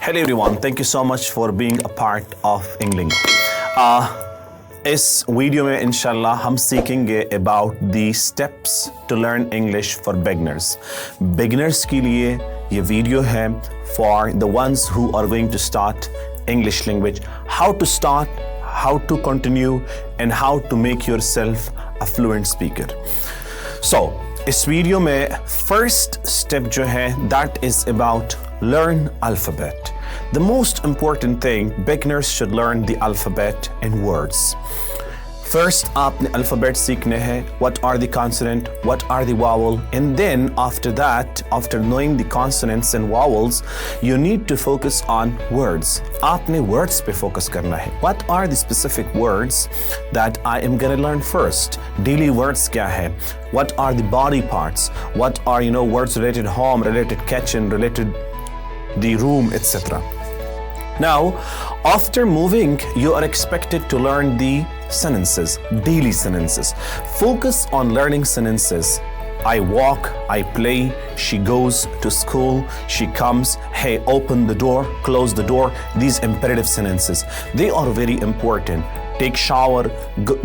Hello everyone, thank you so much for being a part of Engling. इस video में इंशाल्लाह हम सीखेंगे about the steps to learn English for beginners. Beginners के लिए ये वीडियो है for the ones who are going to start English language, how to start, how to continue and how to make yourself a fluent speaker. सो इस video में first step जो है that is about learn alphabet. The most important thing, beginners should learn the alphabet and words. First, आपने alphabet सीखने हैं. What are the consonant? What are the vowel? And then after that, after knowing the consonants and vowels, you need to focus on words. आपने words पे focus करना है. What are the specific words that I am gonna learn first? Daily words क्या है? What are the body parts? What are words related home, related kitchen, related the room, etc. Now, after moving, you are expected to learn the sentences, daily sentences. Focus on learning sentences. I walk, I play, she goes to school, she comes, hey, open the door, close the door. These imperative sentences, they are very important. Take shower,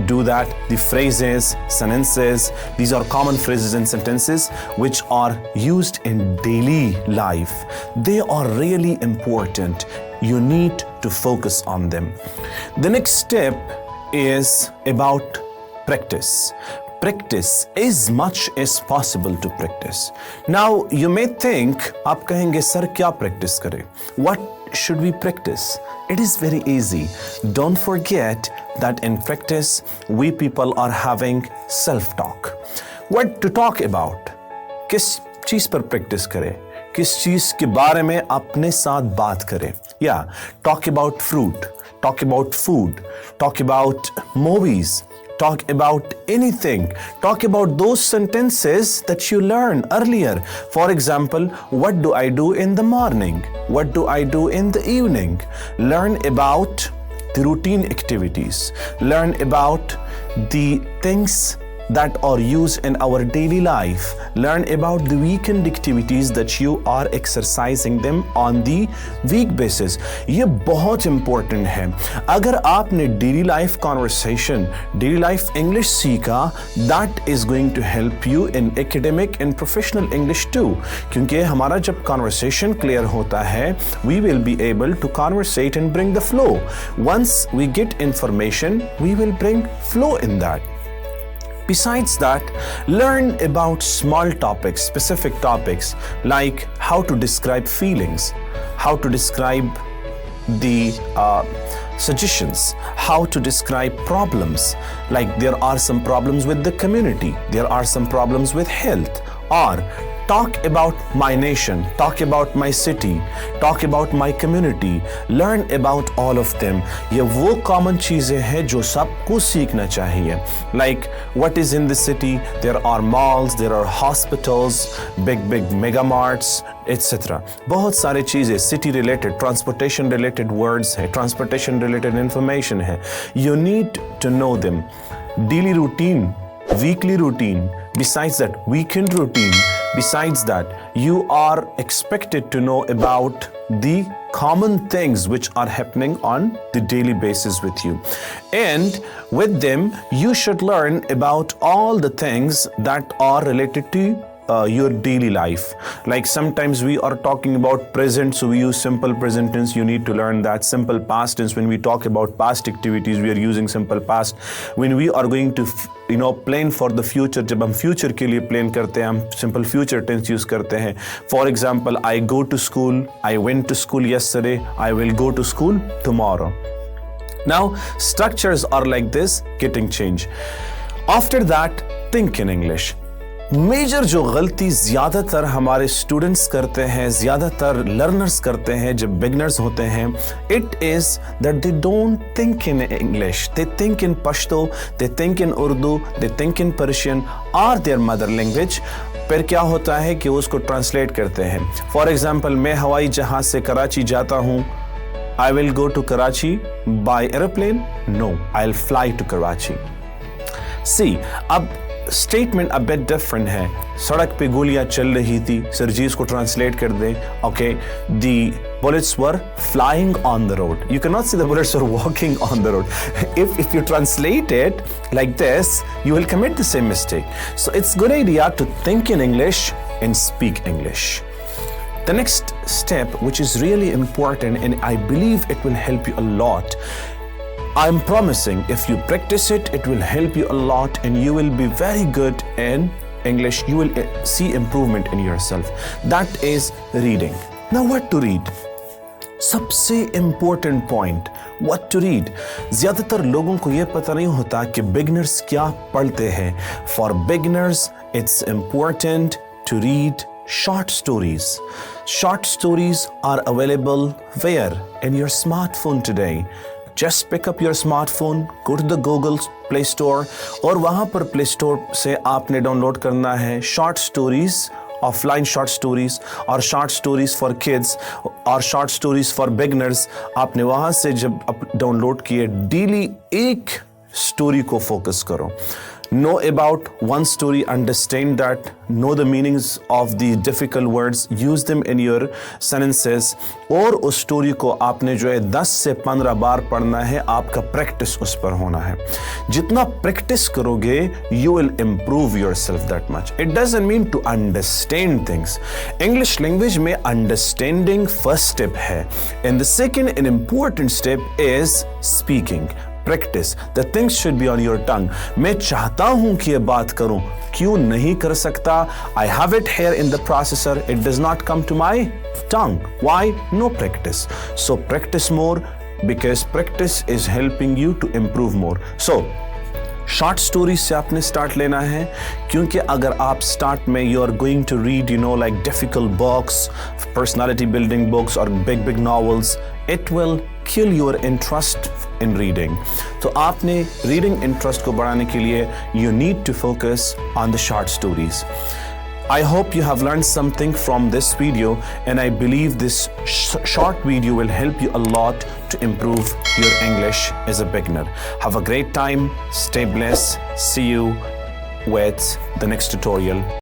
do that. The phrases, sentences, these are common phrases and sentences which are used in daily life. They are really important. You need to focus on them. The next step is about practice. Practice as much as possible to practice. Now you may think, आप कहेंगे sir क्या practice करें? What should we practice? It is very easy. Don't forget that in practice we people are having self-talk. What to talk about? किस चीज पर practice करें? किस चीज के बारे में अपने साथ बात करें? Yeah, talk about fruit, talk about food, talk about movies, talk about anything. Talk about those sentences that you learned earlier. For example, what do I do in the morning? What do I do in the evening? Learn about the routine activities. Learn about the things that are used in our daily life. Learn about the weekend activities that you are exercising them on the week basis. ये बहुत important है. अगर आपने daily life conversation, daily life English सीखा, that is going to help you in academic and professional English too. क्योंकि हमारा जब conversation clear होता है, we will be able to conversate and bring the flow. Once we get information, we will bring flow in that. Besides that, learn about small topics, specific topics, like how to describe feelings, how to describe the suggestions, how to describe problems, like there are some problems with the community, there are some problems with health, or talk about my nation, talk about my city, talk about my community. Learn about all of them. ये वो common चीजें हैं जो सबको सीखना चाहिए. Like what is in the city? There are malls, there are hospitals, big mega marts, etc. बहुत सारे चीजें city related, transportation related words है, transportation related information है. You need to know them. Daily routine, weekly routine, besides that weekend routine. Besides that, you are expected to know about the common things which are happening on the daily basis with you. And with them, you should learn about all the things that are related to your daily life. Like sometimes we are talking about present, so we use simple present tense. You need to learn that. Simple past tense, when we talk about past activities, we are using simple past. When we are going to plan for the future, जब हम future के लिए plan करते हैं, हम simple future tense use करते हैं. For example, I go to school, I went to school yesterday, I will go to school tomorrow. Now structures are like this, getting change. After that, think in English. Major जो गलती ज़्यादातर हमारे students करते हैं, ज़्यादातर learners करते हैं जब बिगनर्स होते हैं, it is that they don't think in English, they think in Pashto, they think in Urdu, they think in Persian और देयर मदर लैंग्वेज. फिर क्या होता है कि उसको ट्रांसलेट करते हैं. फॉर एग्जाम्पल, मैं हवाई जहाज़ से कराची जाता हूँ. I will go to Karachi by aeroplane. No, I will fly to Karachi. See, अब स्टेटमेंट अ बिट डिफरेंट है। सड़क पे गोलियां चल रही थी, सर जी इसको ट्रांसलेट कर दें। Okay, the bullets were flying on the road. You cannot say the bullets were walking on the road. If you translate it like this, you will commit the same mistake. So it's good idea to think in English and speak English. The next step, which is really important, and I believe it will help you a lot. I'm promising if you practice it, it will help you a lot and you will be very good in English. You will see improvement in yourself. That is reading. Now what to read? सबसे important point, what to read. ज्यादातर लोगों को यह पता नहीं होता कि beginners क्या पढ़ते हैं। For beginners it's important to read short stories. Short stories are available where? In your smartphone today. Just pick up your smartphone, go to the Google Play Store और वहाँ पर Play Store से आपने download करना है short stories, offline short stories और short stories for kids और short stories for beginners. आपने वहाँ से जब डाउनलोड किए, डेली एक स्टोरी को फोकस करो। Know about one story, understand that, know the meanings of the difficult words, use them in your sentences और उस स्टोरी को आपने जो है 10 से 15 बार पढ़ना है। आपका प्रैक्टिस उस पर होना है। जितना प्रैक्टिस करोगे you will improve yourself that much. It doesn't mean to understand things. English language में understanding first step है and the second and important step is speaking. Practice. The things should be on your tongue. मैं चाहता हूं कि ये बात करूं, क्यों नहीं कर सकता? I have it here in the processor. It does not come to my tongue. Why? No practice. So practice more because practice is helping you to improve more. So short story से आपने start लेना है, क्योंकि अगर आप start में you are going to read like difficult books, personality building books और big novels, it will kill your interest in reading. तो आपने रीडिंग इंटरेस्ट को बढ़ाने के लिए you need to focus on the short stories. I hope you have learned something from this video and I believe this short video will help you a lot to improve your English as a beginner. Have a great time, stay blessed, see you with the next tutorial.